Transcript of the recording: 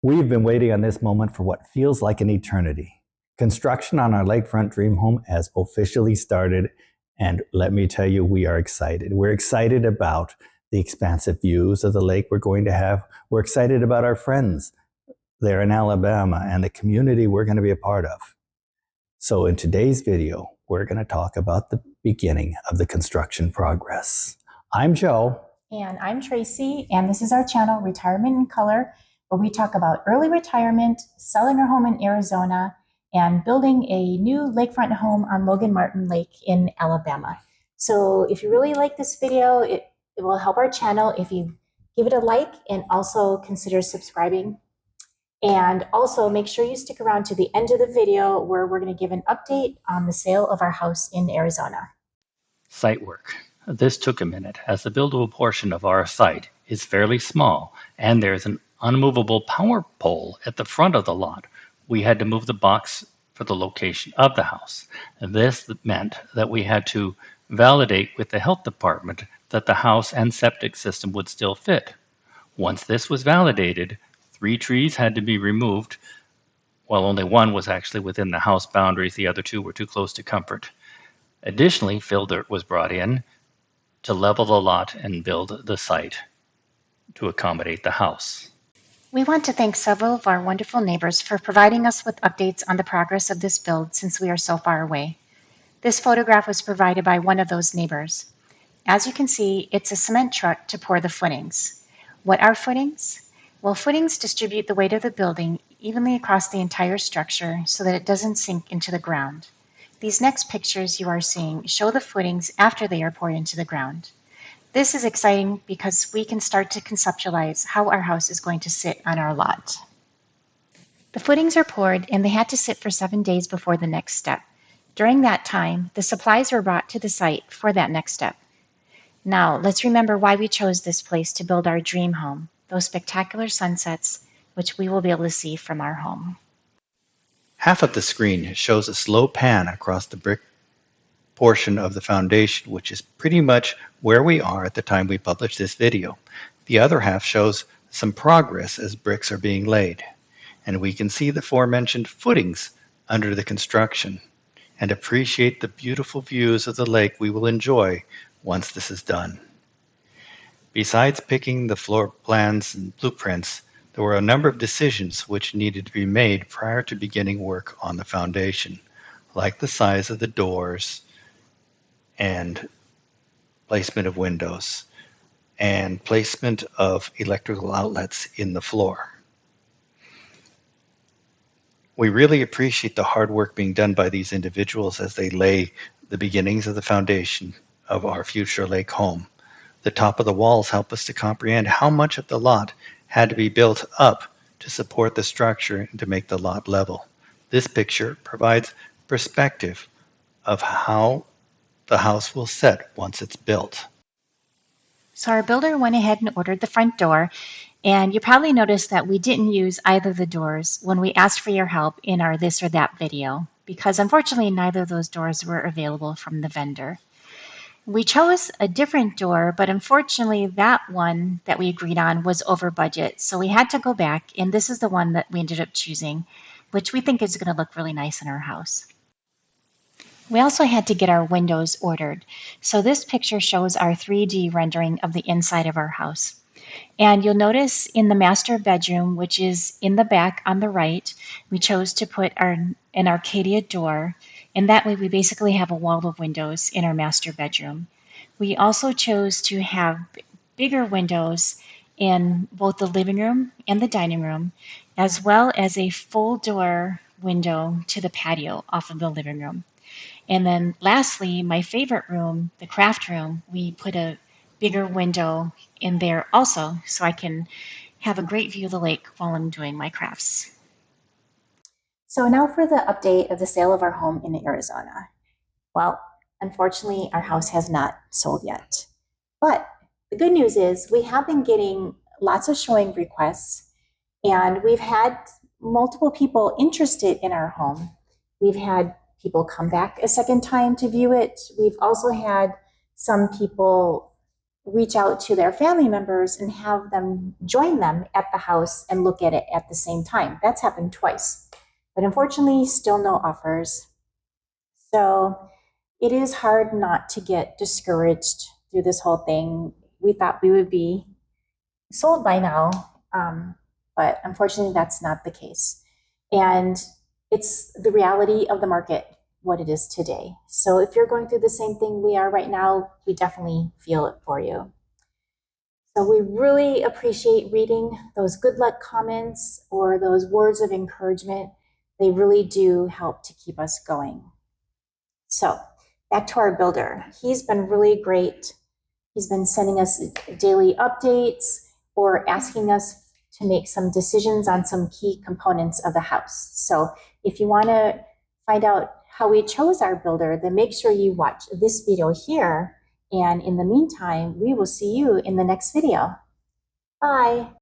We've been waiting on this moment for what feels like an eternity. Construction on our lakefront dream home has officially started, and let me tell you, we are excited. We're excited about the expansive views of the lake we're going to have. We're excited about our friends there in Alabama and the community we're going to be a part of. So in today's video, we're going to talk about the beginning of the construction progress. I'm Joe. And I'm Tracy, and this is our channel, Retirement in Color, where we talk about early retirement, selling our home in Arizona, and building a new lakefront home on Logan Martin Lake in Alabama. So if you really like this video, it will help our channel if you give it a like and also consider subscribing. And also make sure you stick around to the end of the video where we're going to give an update on the sale of our house in Arizona. Site work. This took a minute as the buildable portion of our site is fairly small and there's an unmovable power pole at the front of the lot. We had to move the box for the location of the house. This meant that we had to validate with the health department that the house and septic system would still fit. Once this was validated, 3 trees had to be removed. Well, only one was actually within the house boundaries. The other 2 were too close to comfort. Additionally, fill dirt was brought in to level the lot and build the site to accommodate the house. We want to thank several of our wonderful neighbors for providing us with updates on the progress of this build since we are so far away. This photograph was provided by one of those neighbors. As you can see, it's a cement truck to pour the footings. What are footings? Well, footings distribute the weight of the building evenly across the entire structure so that it doesn't sink into the ground. These next pictures you are seeing show the footings after they are poured into the ground. This is exciting because we can start to conceptualize how our house is going to sit on our lot. The footings are poured and they had to sit for 7 days before the next step. During that time, the supplies were brought to the site for that next step. Now, let's remember why we chose this place to build our dream home, those spectacular sunsets, which we will be able to see from our home. Half of the screen shows a slow pan across the brick portion of the foundation, which is pretty much where we are at the time we published this video. The other half shows some progress as bricks are being laid, and we can see the aforementioned footings under the construction and appreciate the beautiful views of the lake we will enjoy once this is done. Besides picking the floor plans and blueprints, there were a number of decisions which needed to be made prior to beginning work on the foundation, like the size of the doors and placement of windows and placement of electrical outlets in the floor. We really appreciate the hard work being done by these individuals as they lay the beginnings of the foundation of our future lake home. The top of the walls help us to comprehend how much of the lot had to be built up to support the structure and to make the lot level. This picture provides perspective of how the house will set once it's built. So our builder went ahead and ordered the front door, and you probably noticed that we didn't use either of the doors when we asked for your help in our this or that video, because unfortunately neither of those doors were available from the vendor. We chose a different door, but unfortunately that one that we agreed on was over budget, so we had to go back, and this is the one that we ended up choosing, which we think is going to look really nice in our house. We also had to get our windows ordered, so this picture shows our 3D rendering of the inside of our house. And you'll notice in the master bedroom, which is in the back on the right, we chose to put an Arcadia door, and that way we basically have a wall of windows in our master bedroom. We also chose to have bigger windows in both the living room and the dining room, as well as a full door window to the patio off of the living room. And then lastly, my favorite room, the craft room, we put a bigger window in there also so I can have a great view of the lake while I'm doing my crafts. So now for the update of the sale of our home in Arizona. Well, unfortunately, our house has not sold yet. But the good news is we have been getting lots of showing requests, and we've had multiple people interested in our home. We've had people come back a second time to view it. We've also had some people reach out to their family members and have them join them at the house and look at it at the same time. That's happened twice, but unfortunately, still no offers. So it is hard not to get discouraged through this whole thing. We thought we would be sold by now, but unfortunately, that's not the case. And it's the reality of the market, what it is today. So if you're going through the same thing we are right now, we definitely feel it for you. So we really appreciate reading those good luck comments or those words of encouragement. They really do help to keep us going. So back to our builder. He's been really great. He's been sending us daily updates or asking us to make some decisions on some key components of the house. So if you want to find out how we chose our builder, then make sure you watch this video here. And in the meantime, we will see you in the next video. Bye.